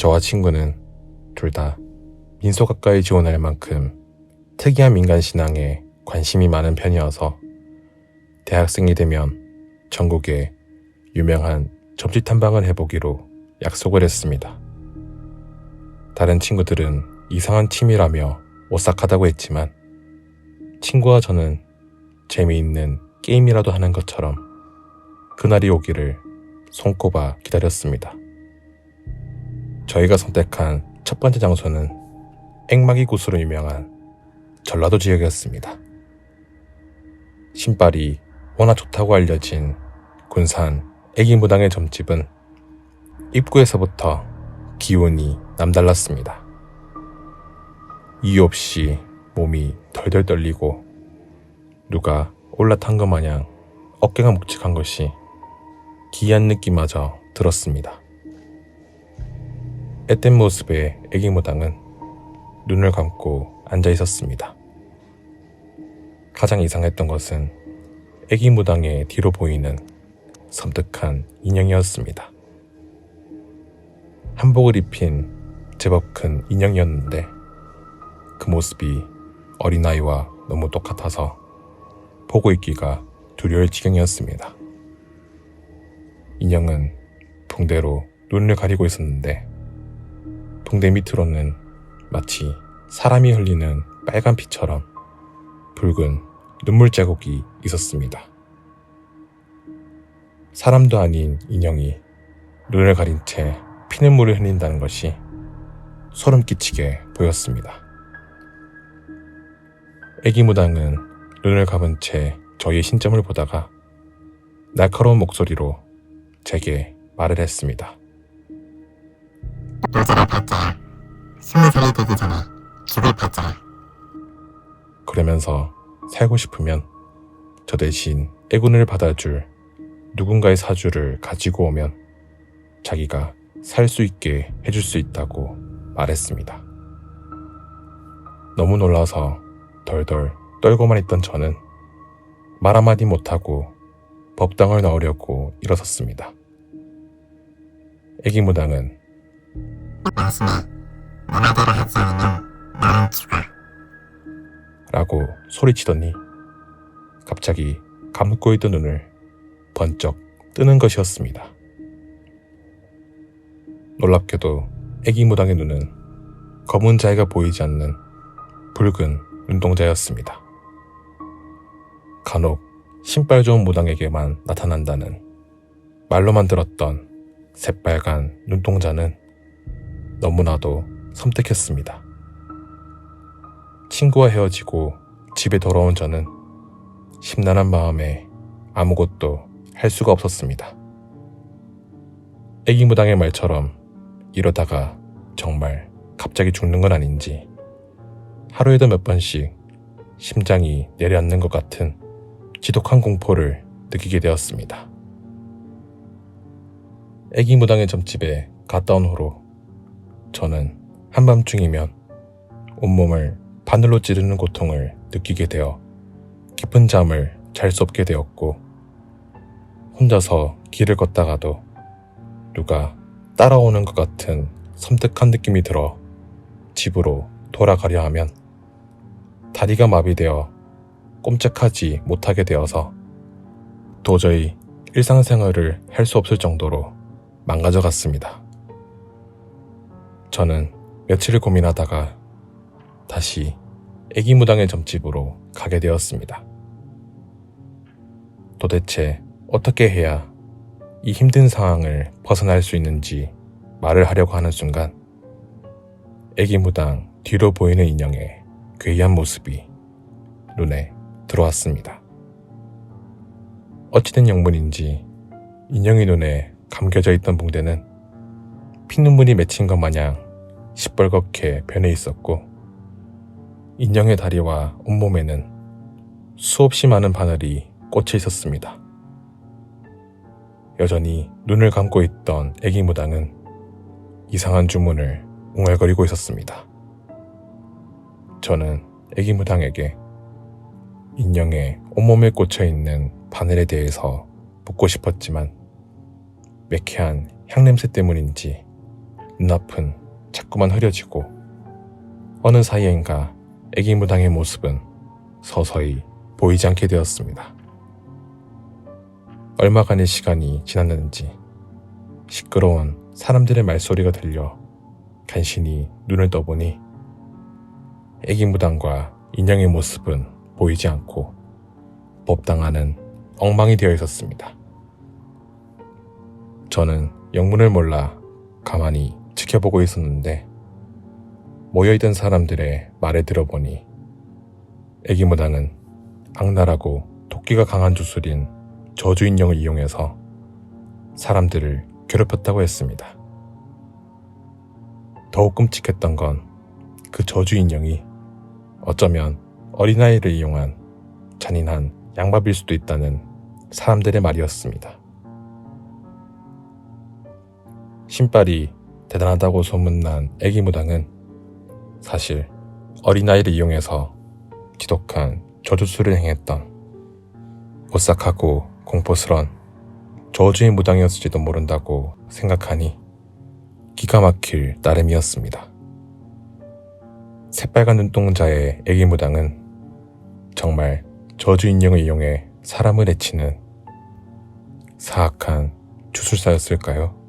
저와 친구는 둘 다 민속학과에 지원할 만큼 특이한 민간신앙에 관심이 많은 편이어서 대학생이 되면 전국에 유명한 점집 탐방을 해보기로 약속을 했습니다. 다른 친구들은 이상한 취미라며 오싹하다고 했지만 친구와 저는 재미있는 게임이라도 하는 것처럼 그날이 오기를 손꼽아 기다렸습니다. 저희가 선택한 첫 번째 장소는 액마기 굿으로 유명한 전라도 지역이었습니다. 신발이 워낙 좋다고 알려진 군산 애기무당의 점집은 입구에서부터 기운이 남달랐습니다. 이유 없이 몸이 덜덜 떨리고 누가 올라탄 것 마냥 어깨가 묵직한 것이 기이한 느낌마저 들었습니다. 앳된 모습의 애기무당은 눈을 감고 앉아 있었습니다. 가장 이상했던 것은 애기무당의 뒤로 보이는 섬뜩한 인형이었습니다. 한복을 입힌 제법 큰 인형이었는데 그 모습이 어린아이와 너무 똑같아서 보고 있기가 두려울 지경이었습니다. 인형은 붕대로 눈을 가리고 있었는데 붕대 밑으로는 마치 사람이 흘리는 빨간 피처럼 붉은 눈물 자국이 있었습니다. 사람도 아닌 인형이 눈을 가린 채 피눈물을 흘린다는 것이 소름 끼치게 보였습니다. 애기무당은 눈을 감은 채 저희의 신점을 보다가 날카로운 목소리로 제게 말을 했습니다. 여자를 받자. 20살이 되기 전에 죽을 받자. 그러면서 살고 싶으면 저 대신 애군을 받아줄 누군가의 사주를 가지고 오면 자기가 살 수 있게 해줄 수 있다고 말했습니다. 너무 놀라서 덜덜 떨고만 있던 저는 말 한마디 못하고 법당을 나오려고 일어섰습니다. 애기무당은 당신이 내 말대로 하지 않으면 나는 죽어. 라고 소리치더니 갑자기 감고 있던 눈을 번쩍 뜨는 것이었습니다. 놀랍게도 애기무당의 눈은 검은 자위가 보이지 않는 붉은 눈동자였습니다. 간혹 신발 좋은 무당에게만 나타난다는 말로만 들었던 새빨간 눈동자는 너무나도 섬뜩했습니다. 친구와 헤어지고 집에 돌아온 저는 심란한 마음에 아무것도 할 수가 없었습니다. 애기무당의 말처럼 이러다가 정말 갑자기 죽는 건 아닌지 하루에도 몇 번씩 심장이 내려앉는 것 같은 지독한 공포를 느끼게 되었습니다. 애기무당의 점집에 갔다 온 후로 저는 한밤중이면 온몸을 바늘로 찌르는 고통을 느끼게 되어 깊은 잠을 잘 수 없게 되었고 혼자서 길을 걷다가도 누가 따라오는 것 같은 섬뜩한 느낌이 들어 집으로 돌아가려 하면 다리가 마비되어 꼼짝하지 못하게 되어서 도저히 일상생활을 할 수 없을 정도로 망가져갔습니다. 저는 며칠을 고민하다가 다시 애기무당의 점집으로 가게 되었습니다. 도대체 어떻게 해야 이 힘든 상황을 벗어날 수 있는지 말을 하려고 하는 순간 애기무당 뒤로 보이는 인형의 괴이한 모습이 눈에 들어왔습니다. 어찌된 영문인지 인형의 눈에 감겨져 있던 붕대는 피눈물이 맺힌 것 마냥 시뻘겋게 변해 있었고 인형의 다리와 온몸에는 수없이 많은 바늘이 꽂혀 있었습니다. 여전히 눈을 감고 있던 애기무당은 이상한 주문을 웅얼거리고 있었습니다. 저는 애기무당에게 인형의 온몸에 꽂혀있는 바늘에 대해서 묻고 싶었지만 매캐한 향냄새 때문인지 눈앞은 자꾸만 흐려지고 어느 사이엔가 애기 무당의 모습은 서서히 보이지 않게 되었습니다. 얼마간의 시간이 지났는지 시끄러운 사람들의 말소리가 들려 간신히 눈을 떠보니 애기 무당과 인형의 모습은 보이지 않고 법당안은 엉망이 되어 있었습니다. 저는 영문을 몰라 가만히 지켜보고 있었는데 모여있던 사람들의 말을 들어보니 애기 무당은 악랄하고 도끼가 강한 주술인 저주 인형을 이용해서 사람들을 괴롭혔다고 했습니다. 더욱 끔찍했던 건 그 저주 인형이 어쩌면 어린아이를 이용한 잔인한 양밥일 수도 있다는 사람들의 말이었습니다. 신발이 대단하다고 소문난 애기 무당은 사실 어린아이를 이용해서 지독한 저주술을 행했던 오싹하고 공포스런 저주의 무당이었을지도 모른다고 생각하니 기가 막힐 따름이었습니다. 새빨간 눈동자의 애기 무당은 정말 저주 인형을 이용해 사람을 해치는 사악한 주술사였을까요?